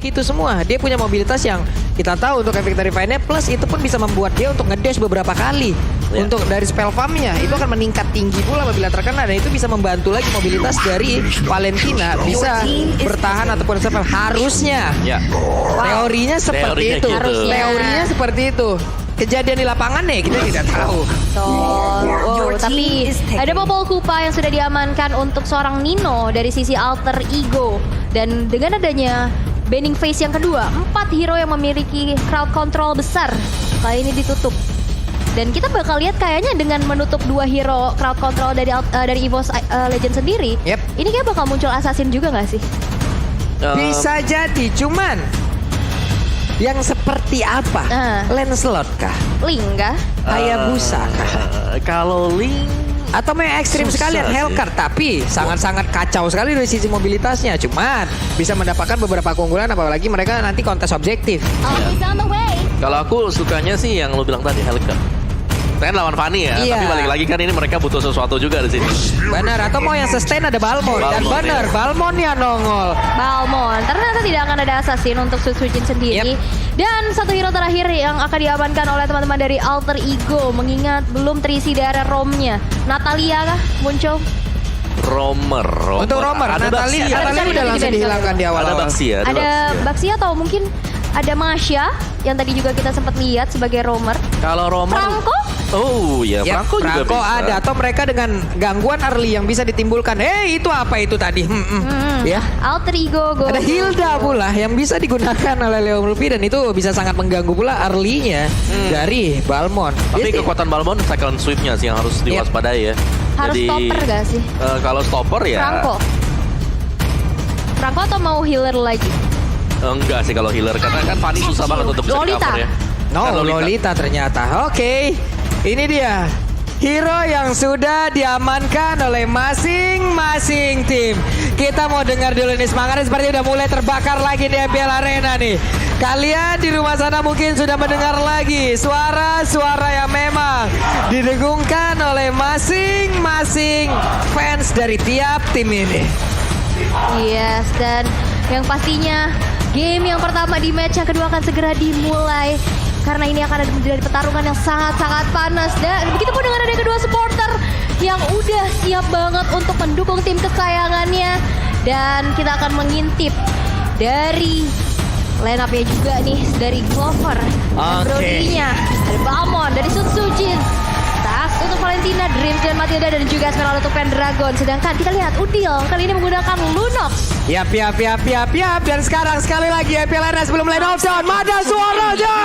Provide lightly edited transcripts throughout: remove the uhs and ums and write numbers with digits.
itu semua. Dia punya mobilitas yang kita tahu untuk efek dari Vayne, plus itu pun bisa membuat dia untuk ngedash beberapa kali. Untuk dari spell farmnya itu akan meningkat tinggi pula apabila terkena, dan itu bisa membantu lagi mobilitas dari Valentina bisa bertahan ataupun survive harusnya. Ya. Teorinya seperti itu. gitu. Teorinya seperti itu. Kejadian di lapangan nih kita tidak tahu. Tapi ada Popol Kupa yang sudah diamankan untuk seorang Nino dari sisi alter ego. Dan dengan adanya banning phase yang kedua, 4 hero yang memiliki crowd control besar kali ini ditutup. Dan kita bakal lihat kayaknya dengan menutup 2 hero crowd control dari EVOS Legend sendiri, ini kayak bakal muncul assassin juga nggak sih? Bisa jadi, cuman yang seperti apa? Lancelot kah? Link kah? Hayabusa kah? Kalau Link atau mau yang ekstrim sekalian Hellcard, tapi sangat-sangat kacau sekali dari sisi mobilitasnya. Cuman bisa mendapatkan beberapa keunggulan, apalagi mereka nanti kontes objektif. Kalau aku sukanya sih yang lo bilang tadi, Hellcard. Kan lawan Fanny ya, tapi balik lagi kan ini mereka butuh sesuatu juga di sini. Benar, atau mau yang sustain ada Balmond. Dan benar, Balmond yang nongol. Balmond, ternyata tidak akan ada assassin untuk Sutsujin sendiri. Dan satu hero terakhir yang akan diamankan oleh teman-teman dari Alter Ego, mengingat belum terisi daerah romnya. Natalia kah muncul? Romer. Untuk Romer, Natalia udah langsung dihilangkan di awal. Ada Baxia. Ada Baxia atau mungkin ada Masya yang tadi juga kita sempat lihat sebagai Romer. Kalau Romer, Franco? Oh ya, Franco juga Franco bisa. ada, atau mereka dengan gangguan early yang bisa ditimbulkan. Itu apa itu tadi? Ya. Alter Ego go. Ada Hilda pula yang bisa digunakan oleh Leo Murphy, dan itu bisa sangat mengganggu pula early-nya dari Balmond. Tapi kekuatan Balmond second sweep-nya sih yang harus diwaspadai ya. Harus stopper gak sih? Kalau stopper ya. Franco atau mau healer lagi? Enggak sih kalau healer, karena kan Fanny susah banget untuk bisa Lolita. cover ya. Lolita ternyata. Oke. Ini dia hero yang sudah diamankan oleh masing-masing tim. Kita mau dengar dulu nih, semangatnya seperti udah mulai terbakar lagi di MPL Arena nih. Kalian di rumah sana mungkin sudah mendengar lagi suara-suara yang memang didengungkan oleh masing-masing fans dari tiap tim ini. Yes, dan yang pastinya game yang pertama di match yang kedua akan segera dimulai. Karena ini akan menjadi pertarungan yang sangat-sangat panas. Dan begitu pun dengan ada kedua supporter yang udah siap banget untuk mendukung tim kesayangannya. Dan kita akan mengintip dari line up-nya juga nih, dari Glover, Brody-nya, ada Balmond, dari Sutsujin, Tas untuk Valentina, Dreams dan Matilda, dan juga Esmeralda untuk Pendragon. Sedangkan kita lihat Udil kali ini menggunakan Lunox. Yap. Dan sekarang sekali lagi MPLNS sebelum line off down. Mana suaranya?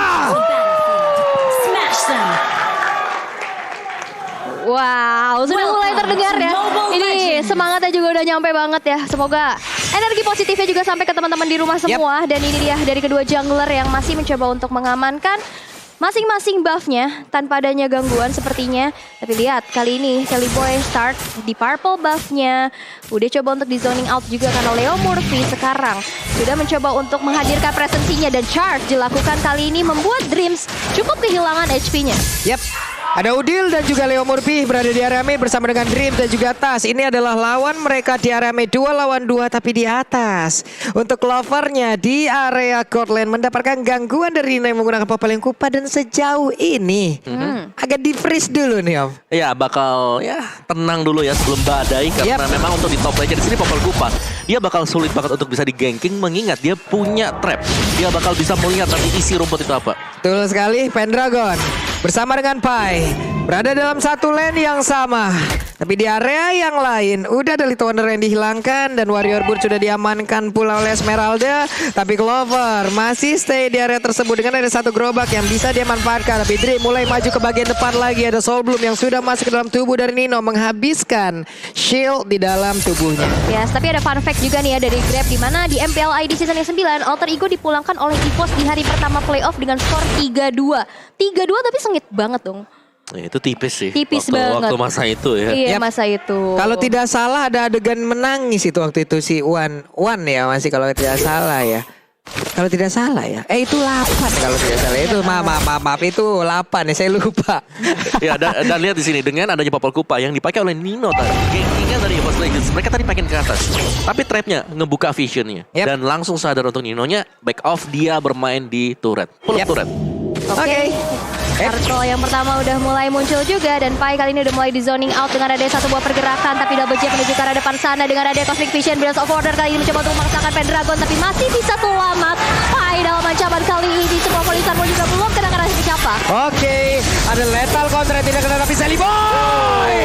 Smash them. Wow, sudah mulai terdengar ya. Ini semangatnya juga udah nyampe banget ya. Semoga energi positifnya juga sampai ke teman-teman di rumah semua. Dan ini dia dari kedua jungler yang masih mencoba untuk mengamankan masing-masing buffnya tanpa adanya gangguan sepertinya. Tapi lihat kali ini Kelly Boy start di purple buffnya. Udah coba untuk di zoning out juga karena Leo Murphy sekarang sudah mencoba untuk menghadirkan presensinya, dan charge dilakukan kali ini membuat Dreams cukup kehilangan HP-nya. Yap. Ada Udil dan juga Leo Murphy berada di area mid bersama dengan Dreams dan juga Tas. Ini adalah lawan mereka di area mid 2 lawan 2 tapi di atas. Untuk Clovernya di area court lane mendapatkan gangguan dari Nino yang menggunakan Popol Kupa, dan sejauh ini agak di freeze dulu nih Om. Ya bakal tenang dulu ya sebelum badai, karena memang untuk di top lane di sini Popol Kupa dia bakal sulit banget untuk bisa di ganking, mengingat dia punya trap. Dia bakal bisa melihat nanti isi rumput itu apa. Betul sekali, Pendragon bersama dengan Pai berada dalam satu lane yang sama. Tapi di area yang lain udah ada Little Wonder yang dihilangkan, dan Warrior Bird sudah diamankan pula oleh Esmeralda. Tapi Clover masih stay di area tersebut dengan ada satu gerobak yang bisa dia manfaatkan. Tapi Dream mulai maju ke bagian depan lagi. Ada Soul Bloom yang sudah masuk ke dalam tubuh dari Nino, menghabiskan shield di dalam tubuhnya. Yes, tapi ada fun fact juga nih ya dari Grab, di mana di MPL ID season yang 9 Alter Ego dipulangkan oleh EVOS di hari pertama playoff dengan skor 3-2. 3-2 tapi sengit banget dong. Ya, itu tipis sih. Tipis waktu banget. masa itu ya. Iya, masa itu. Kalau tidak salah ada adegan menangis itu waktu itu si Wan ya masih, kalau tidak salah ya. Kalau tidak salah ya. Itu 8 kalau tidak salah. Itu maaf itu 8 ya, saya lupa. Ya dan lihat di sini dengan adanya Popol Kupa yang dipakai oleh Nino tadi. Gankingnya dari EVOS Legends. Mereka tadi pakai ke atas. Tapi trapnya ngebuka visionnya. Yep. Dan langsung sadar untuk Ninonya back off dia bermain di turret. Full Yep. turret. Oke. Turtle yang pertama udah mulai muncul juga dan Pai kali ini udah mulai di zoning out dengan ada satu buah pergerakan tapi double jump menuju ke arah depan sana dengan ada Cosmic Vision Blast of Order kali ini mencoba untuk memaksakan Pendragon tapi masih bisa selamat. Pai dalam ancaman kali ini semua polisan pun juga belum kena siapa. Oke, ada lethal counter yang tidak kena tapi Sally Boy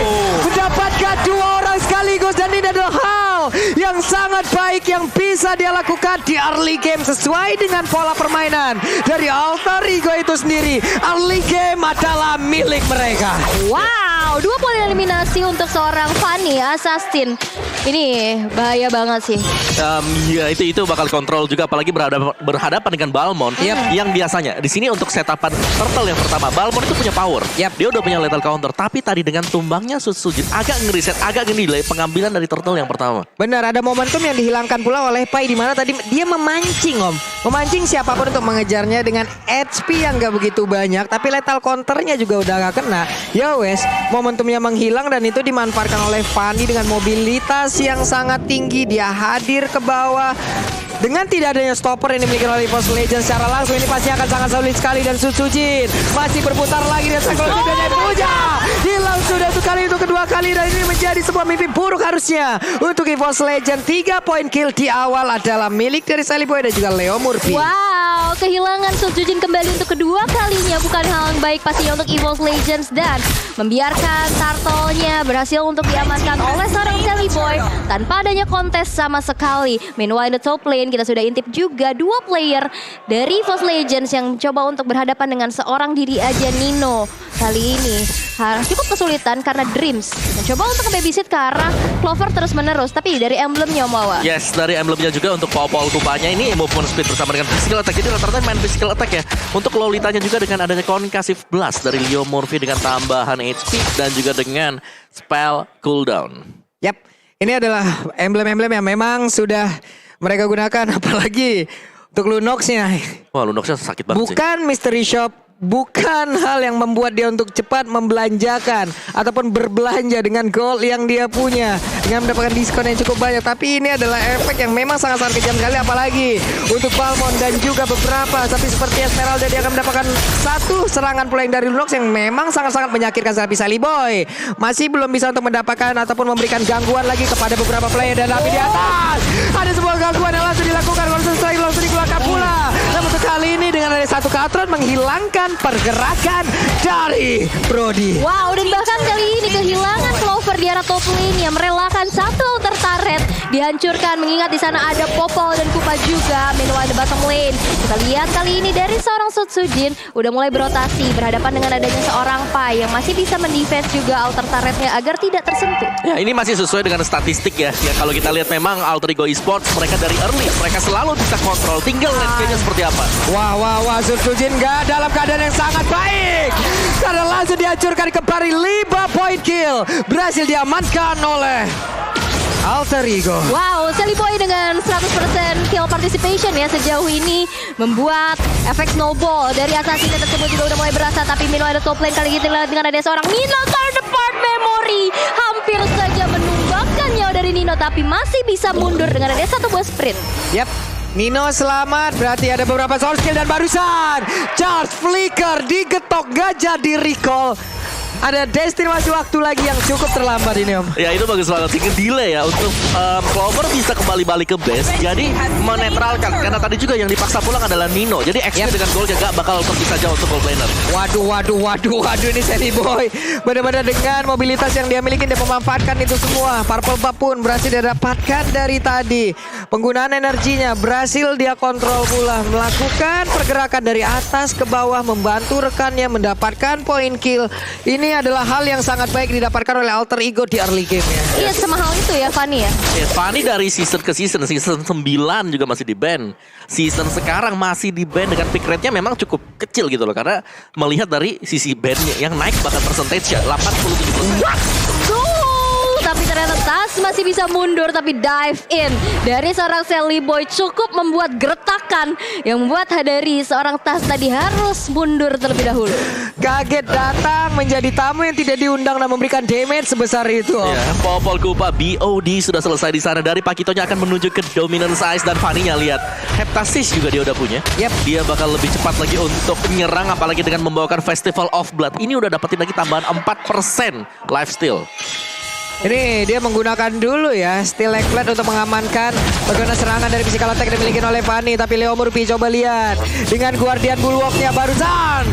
mendapatkan 2 orang sekaligus dan ini adalah hal yang sangat baik yang bisa dia lakukan di early game sesuai dengan pola permainan dari Alter Ego itu sendiri. Early game adalah milik mereka. Wow, 2 poin eliminasi untuk seorang Fanny Assassin. Ini bahaya banget sih. Ya itu bakal kontrol juga apalagi berhadapan dengan Balmond yang biasanya di sini untuk setapan turtle yang pertama Balmond itu punya power. Dia udah punya lethal counter tapi tadi dengan tumbangnya Sutsujin agak ngeriset agak nilai pengambilan dari turtle yang pertama. Benar, ada momentum yang dihilangkan pula oleh Pai di mana tadi dia memancing memancing siapapun untuk mengejarnya dengan HP yang gak begitu banyak tapi lethal counternya juga udah gak kena. Ya wes, momentumnya menghilang dan itu dimanfaatkan oleh Fanny dengan mobilitas yang sangat tinggi. Dia hadir ke bawah dengan tidak adanya stopper yang dimiliki oleh EVOS Legends secara langsung ini pasti akan sangat sulit sekali dan Sutsujin masih berputar lagi dan psychology dan Puja hilang sudah untuk kedua kali dan ini menjadi sebuah mimpi buruk harusnya untuk EVOS Legends. 3 poin kill di awal adalah milik dari Sally Boy dan juga Leo Murphy. Wow, kehilangan Sutsujin kembali untuk kedua kalinya bukan hal yang baik pastinya untuk EVOS Legends dan membiarkan Turtle-nya berhasil untuk diamankan oleh seorang Sally Boy tanpa adanya kontes sama sekali. Meanwhile the top lane kita sudah intip juga 2 player dari EVOS Legends yang coba untuk berhadapan dengan seorang diri aja Nino. Kali ini cukup kesulitan karena Dreams mencoba untuk babysit ke arah Clover terus menerus tapi dari emblemnya Mawa. Yes, dari emblemnya juga untuk Popol Kupanya ini movement speed bersama dengan physical attack. Jadi rata-rata main physical attack ya. Untuk Lolitanya juga dengan adanya Concussive Blast dari Leo Murphy dengan tambahan HP dan juga dengan spell cooldown. Yap, ini adalah emblem-emblem yang memang sudah mereka gunakan apalagi untuk Lunox-nya. Wah, Lunox-nya sakit banget sih. Bukan Mystery Shop, bukan hal yang membuat dia untuk cepat membelanjakan ataupun berbelanja dengan gold yang dia punya dengan mendapatkan diskon yang cukup banyak. Tapi ini adalah efek yang memang sangat-sangat kejam sekali apalagi untuk Balmond dan juga beberapa. Tapi seperti Esmeralda dia akan mendapatkan 1 serangan pula yang dari Lunox yang memang sangat-sangat menyakitkan. Tapi Sally Boy masih belum bisa untuk mendapatkan ataupun memberikan gangguan lagi kepada beberapa player. Dan tapi di atas ada sebuah gangguan yang langsung dilakukan. Langsung dikeluarkan pula. Namun kali ini dengan ada 1 Katron menghilangkan pergerakan dari Brody. Wow, dan bahkan kali ini kehilangan Clover di arah top lane yang merelakan 1 outer turret dihancurkan mengingat di sana ada Popol dan Kupa juga. Meanwhile the bottom lane kita lihat kali ini dari seorang Sutsujin udah mulai berotasi berhadapan dengan adanya seorang Pai yang masih bisa mendefense juga outer turretnya agar tidak tersentuh. Ya ini masih sesuai dengan statistik ya. Ya kalau kita lihat memang Alter Ego Esports mereka dari early mereka selalu bisa kontrol. Tinggal landscape-nya seperti apa. Wah, Sutsujin gak dalam keadaan yang sangat baik karena langsung dihancurkan kembali. 5 point kill berhasil diamankan oleh Alter Ego. Wow, Sally Boy dengan 100% kill participation ya sejauh ini membuat efek snowball dari assassin tersebut juga udah mulai berasa. Tapi meanwhile ada top lane kali ini dengan ada seorang Nino third part memory hampir saja menumbangkan nyawa dari Nino tapi masih bisa mundur dengan ada 1 buah sprint. Yap, Nino selamat, berarti ada beberapa source skill dan barusan charge flicker digetok gajah di recall. Ada destinasi waktu lagi yang cukup terlambat ini Om. Ya itu bagus banget sih, delay ya untuk Clover bisa kembali balik ke base. Jadi menetralkan karena tadi juga yang dipaksa pulang adalah Nino. Jadi XP dengan goldnya gak bakal terpisah jauh untuk gold laner. Waduh ini Sally Boy benar-benar dengan mobilitas yang dia miliki dia memanfaatkan itu semua. Purple Buff pun berhasil didapatkan dari tadi. Penggunaan energinya berhasil dia kontrol pula, melakukan pergerakan dari atas ke bawah, membantu rekannya mendapatkan poin kill. Ini adalah hal yang sangat baik didapatkan oleh Alter Ego di early game-nya. Iya, semahal itu ya Fanny ya. Fanny dari season ke season 9 juga masih di ban. Season sekarang masih di ban dengan pick rate-nya memang cukup kecil gitu loh. Karena melihat dari sisi ban-nya yang naik bahkan percentage-nya 87%. Tapi ternyata Tas masih bisa mundur tapi dive in dari seorang Sally Boy cukup membuat gertakan yang membuat dari seorang Tas tadi harus mundur terlebih dahulu. Kaget datang menjadi tamu yang tidak diundang dan memberikan damage sebesar itu. Ya, Popol Kupa BOD sudah selesai di sana. Dari Pakitonya akan menuju ke Dominance Ice dan Fanny-nya lihat. Heptasis juga dia udah punya. Dia bakal lebih cepat lagi untuk menyerang apalagi dengan membawakan Festival of Blood. Ini udah dapetin lagi tambahan 4% lifesteal. Ini dia menggunakan dulu ya Steel Eggplant untuk mengamankan bagaimana serangan dari physical attack yang dimiliki oleh Fanny. Tapi Leo Murphy coba lihat dengan Guardian Bulwark-nya barusan.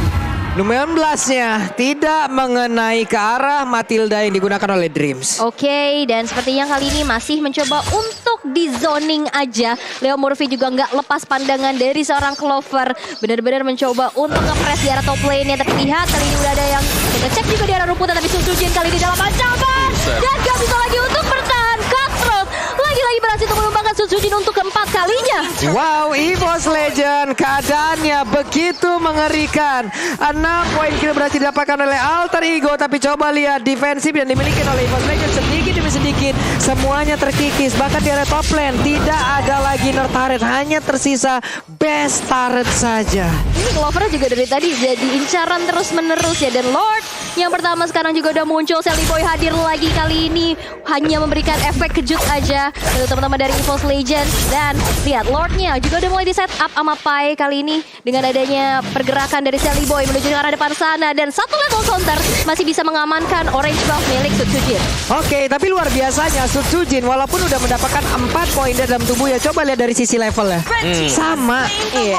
16-nya tidak mengenai ke arah Matilda yang digunakan oleh Dreams. Oke, dan sepertinya kali ini masih mencoba untuk di zoning aja. Leo Murphy juga nggak lepas pandangan dari seorang Clover. Benar-benar mencoba untuk nge-press di arah top lane-nya. Tapi lihat kali ini udah ada yang ngecek juga di arah rumputan. Tapi Sujin kali ini dalam ancaman. Dan gak bisa lagi untuk bertahan. Cutthroat lagi-lagi berhasil untuk menumbangkan Sujin untuk keempat kalinya. Wow, EVOS Legend keadaannya begitu mengerikan. 6 poin kill berhasil didapatkan oleh Alter Ego. Tapi coba lihat defensif yang dimiliki oleh EVOS Legend sedikit demi sedikit semuanya terkikis. Bahkan di area top lane tidak ada lagi Nerd turret, hanya tersisa best turret saja. Ini Clover juga dari tadi jadi incaran terus menerus ya. Dan Lord yang pertama sekarang juga udah muncul. Sally Boy hadir lagi kali ini hanya memberikan efek kejut aja teman-teman dari EVOS Legend. Dan lihat Lordnya juga udah mulai di set up sama Pai kali ini dengan adanya pergerakan dari Sally Boy menuju ke arah depan sana. Dan satu level counter masih bisa mengamankan orange buff milik Sujin. Oke, tapi luar biasanya Sujin walaupun udah mendapatkan 4 poin dalam tubuhnya. Coba lihat dari sisi levelnya. Sama. Iya.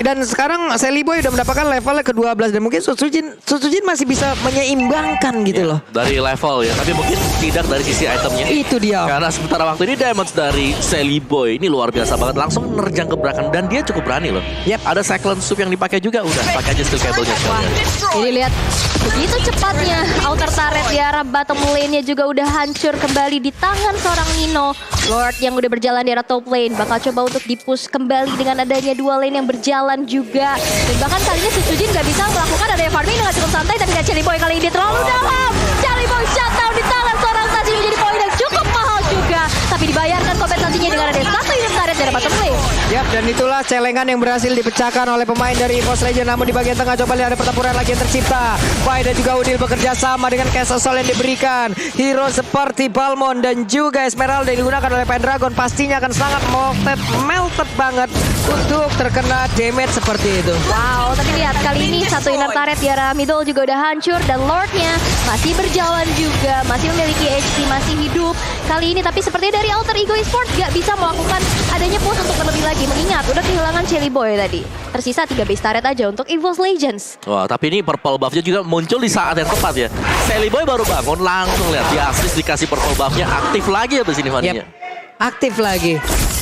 Dan sekarang Sally Boy udah mendapatkan levelnya ke-12 dan mungkin Sujin masih bisa menyeimbangkan gitu loh. Dari level ya, tapi mungkin tidak dari sisi itemnya. Itu dia. Karena sementara waktu ini damage dari Sally Boy ini luar biasa banget. Langsung nerjang ke belakang dan dia cukup berani loh. Ada Cyclone Soup yang dipakai juga. Udah, pakai aja steel cable-nya. Ini lihat begitu cepatnya outer turret di arah bottom lane-nya juga udah hancur kembali di tangan seorang Nino. Lord yang udah berjalan di arah top lane bakal coba untuk di-push kembali dengan adanya dua lane yang berjalan juga. Dan bahkan kali ini Sujin gak bisa melakukan adanya farming dengan cukup santai. Tapi Sally Boy kali ini terlalu dalam. Sally Boy shutdown di tangan seorang Sashi menjadi poin yang cukup mahal juga. Tapi dibayarkan kompensasinya dengan adanya satu unit turret dari bottom lane. Yap, dan itulah celengan yang berhasil dipecahkan oleh pemain dari EVOS Legend. Namun di bagian tengah coba lihat ada pertempuran lagi yang tercipta. Pai dan juga Udil bekerja sama dengan Castle Soul yang diberikan. Hero seperti Balmond dan juga Esmeralda yang digunakan oleh Pendragon pastinya akan sangat melted banget untuk terkena damage seperti itu. Wow, tapi lihat kali ini satu inner turret di arah middle juga udah hancur. Dan Lordnya masih berjalan juga, masih memiliki HP, masih hidup kali ini. Tapi sepertinya dari Alter Ego Esports gak bisa melakukan adanya push untuk terlebih lagi. Mengingat udah kehilangan Sally Boy tadi. Tersisa 3 base turret aja untuk EVOS Legends. Wah, tapi ini purple buff-nya juga muncul di saat yang tepat ya. Sally Boy baru bangun langsung lihat di assist dikasih purple buff-nya aktif lagi ya sini Fanny-nya. Aktif lagi.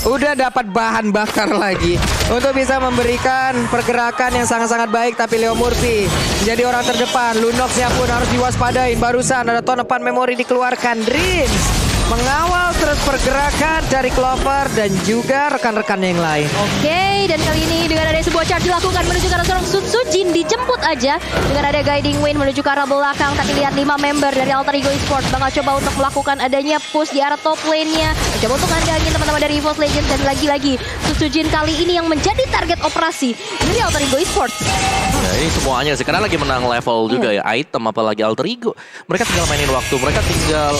Udah dapat bahan bakar lagi untuk bisa memberikan pergerakan yang sangat-sangat baik. Tapi Leo Murphy menjadi orang terdepan. Lunox-nya pun harus diwaspadain. Barusan ada tonepan memori dikeluarkan. Dreams mengawal terus pergerakan dari Clover dan juga rekan-rekan yang lain. Oke, dan kali ini dengan ada sebuah charge dilakukan menuju ke arah seorang Sujin, dijemput aja dengan ada guiding wind menuju ke arah belakang. Tapi lihat 5 member dari Alter Ego Esports bakal coba untuk melakukan adanya push di arah top lane-nya. Coba untuk ngandangin teman-teman dari EVOS Legends. Dan lagi-lagi Sujin kali ini yang menjadi target operasi dari Alter Ego Esports. Ya, ini semuanya sih karena lagi menang level juga ya, item apalagi Alter Ego. Mereka tinggal mainin waktu, mereka tinggal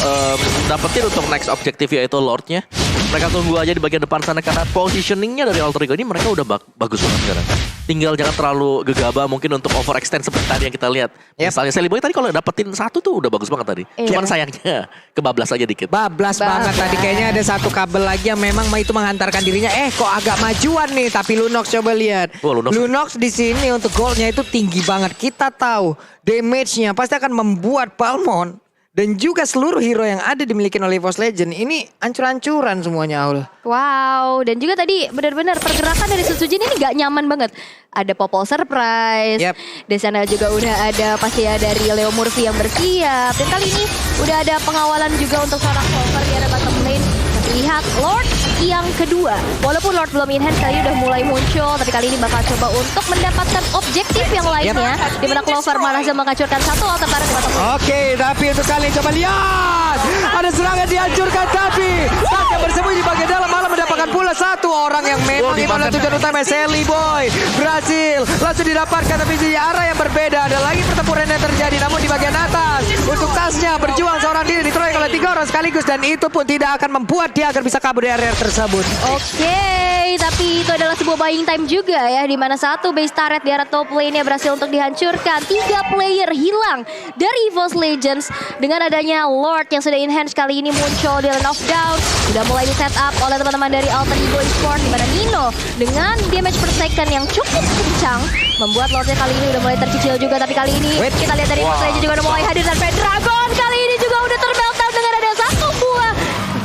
dapetin untuk next objektif yaitu Lordnya. Mereka tunggu aja di bagian depan sana karena positioningnya dari Alter Ego ini mereka udah bagus banget sekarang. Tinggal jangan terlalu gegabah mungkin untuk overextend seperti tadi yang kita lihat. Misalnya Sally Boy tadi kalau dapetin satu tuh udah bagus banget tadi. Cuman sayangnya kebablas aja dikit. Bablas banget tadi, kayaknya ada satu kabel lagi yang memang itu menghantarkan dirinya. Kok agak majuan nih, tapi Lunox coba lihat. Lunox di sini untuk goldnya itu tinggi banget. Kita tahu damage-nya pasti akan membuat Balmond dan juga seluruh hero yang ada dimiliki oleh EVOS Legend ini ancur-ancuran semuanya, Aul. Wow, dan juga tadi benar-benar pergerakan dari Sujin ini gak nyaman banget. Ada Popol Surprise, di sana juga udah ada pasti ya dari Leo Murphy yang bersiap. Dan kali ini udah ada pengawalan juga untuk seorang Clover di arah bottom lane. Lihat Lord yang kedua. Walaupun Lord belum enhance, kali ini udah mulai muncul, tapi kali ini bakal coba untuk mendapatkan objektif yang lainnya. Di mana Clover malah menghancurkan satu altar turret di mata musuh. Oke, tapi untuk kali ini coba lihat. Ada serangan dihancurkan, tapi Tak yang bersembunyi di bagian dalam malah mendapatkan pula satu orang yang memang itu adalah tujuan utama. Sally Boy berhasil langsung didapatkan, tapi di arah yang berbeda. Ada lagi pertempuran yang terjadi, namun di bagian atas untuk tasnya berjuang seorang diri dikeroyok oleh 3 orang sekaligus, dan itu pun tidak akan membuat dia agar bisa kabur dari area tersebut. Oke, tapi itu adalah sebuah buying time juga ya, di mana satu base turret di arah top lane-nya berhasil untuk dihancurkan. 3 player hilang dari EVOS Legends dengan adanya Lord yang sudah enhance kali ini muncul di Land of Down. Sudah mulai di set up oleh teman-teman dari Alter Ego Esports, di mana Nino dengan damage per second yang cukup kencang membuat Lordnya kali ini udah mulai tercicil juga. Tapi kali ini kita lihat dari EVOS Legends juga udah mulai hadir, dan Pendragon kali ini juga udah termeltdown dengan ada satu buah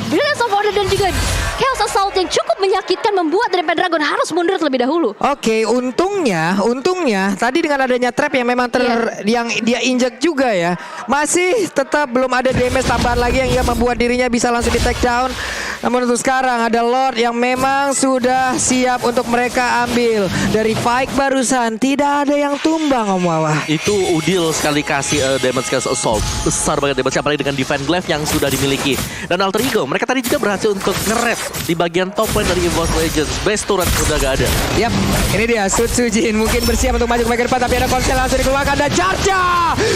Brilliance of Order dan juga Chaos Assault yang cukup menyakitkan, membuat dari Pendragon harus mundur terlebih dahulu. Oke, untungnya tadi dengan adanya trap yang memang yang dia injek juga ya, masih tetap belum ada damage tambahan lagi yang membuat dirinya bisa langsung di take down. Namun untuk sekarang ada Lord yang memang sudah siap untuk mereka ambil. Dari fight barusan tidak ada yang tumbang, Om Wawa. Itu Udil sekali kasih damage Chaos Assault. Besar banget damage, apalagi dengan Divine Glaive yang sudah dimiliki. Dan Alter Ego, mereka tadi juga berhasil untuk nge-red di bagian top lane dari EVOS Legends. Base turret udah gak ada. Yap, ini dia Sutsujin mungkin bersiap untuk maju ke bagian depan, tapi ada konsel langsung dikeluarkan, dan Charge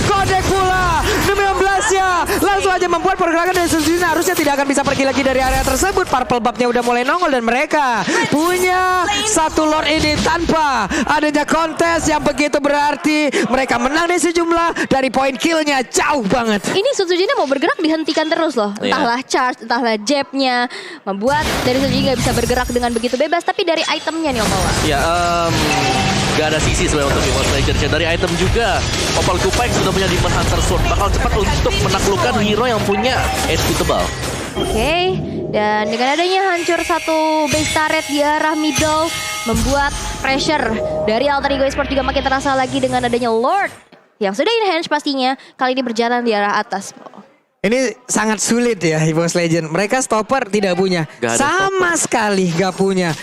Kodek pula 16-nya langsung aja membuat pergerakan dari Sutsujin harusnya tidak akan bisa pergi lagi dari area tersebut. Purple buff-nya udah mulai nongol, dan mereka punya satu Lord ini tanpa adanya kontes yang begitu berarti. Mereka menang di sejumlah, dari poin kill-nya jauh banget. Ini Sutsujinnya mau bergerak dihentikan terus loh. Entahlah charge, entahlah jab-nya, membuat dari Sutsujin nggak bisa bergerak dengan begitu bebas. Tapi dari itemnya nih Om Wawa. Ya, gak ada sisi sebenarnya untuk EVOS Legends. Dari item juga, Opal Kupaik sudah punya Demon Hunter Sword. Bakal cepat untuk menaklukkan hero yang punya HP tebal. Oke, dan dengan adanya hancur satu base turret di arah middle, membuat pressure dari Alter Ego Esports juga makin terasa lagi dengan adanya Lord yang sudah enhance pastinya kali ini berjalan di arah atas. Ini sangat sulit ya EVOS Legends. Mereka stopper tidak punya. Sama sekali gak punya.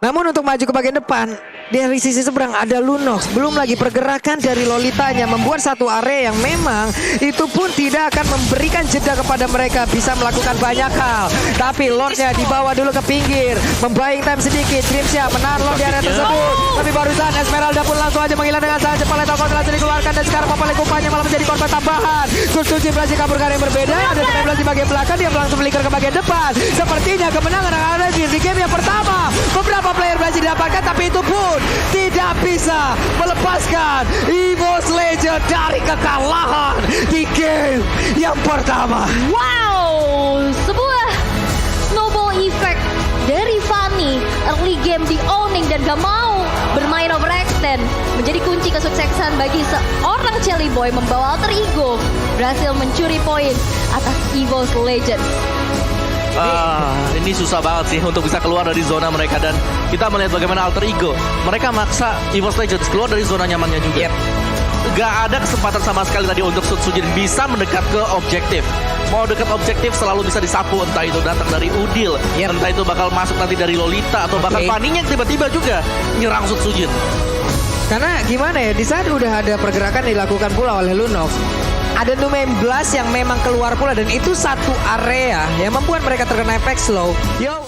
Namun untuk maju ke bagian depan, dari sisi seberang ada Lunox. Belum lagi pergerakan dari Lolitanya membuat satu area yang memang itu pun tidak akan memberikan jeda kepada mereka bisa melakukan banyak hal. Tapi Lordnya dibawa dulu ke pinggir, membayang time sedikit. Dreamsnya menahan Lord di area tersebut. Tapi barusan Esmeralda pun langsung aja menghilang dengan saja. Paletau langsung dikeluarkan, dan sekarang Papale Kupanya malah menjadi korban tambahan. Sutsujin berhasil kabur ke area yang berbeda. Ada 19 di bagian belakang, dia langsung melingkar ke bagian depan. Sepertinya kemenangan akan ada di game yang pertama. Beberapa player berhasil didapatkan, tapi itu pun tidak bisa melepaskan EVOS Legends dari kekalahan di game yang pertama. Wow, sebuah snowball effect dari Fanny. Early game di owning dan gak mau bermain overextend menjadi kunci kesuksesan bagi seorang Shelly Boy. Membawa Alter Ego berhasil mencuri poin atas EVOS Legends. Ini susah banget sih untuk bisa keluar dari zona mereka, dan kita melihat bagaimana Alter Ego mereka maksa EVOS Legends keluar dari zona nyamannya juga. Gak ada kesempatan sama sekali tadi untuk Sutsujin bisa mendekat ke objektif. Mau dekat objektif selalu bisa disapu, entah itu datang dari Udil, entah itu bakal masuk nanti dari Lolita, atau bahkan Fanny yang tiba-tiba juga nyerang Sutsujin. Karena gimana ya, di saat udah ada pergerakan dilakukan pula oleh Lunox, ada Numen Blast yang memang keluar pula, dan itu satu area yang membuat mereka terkena efek slow. Yo.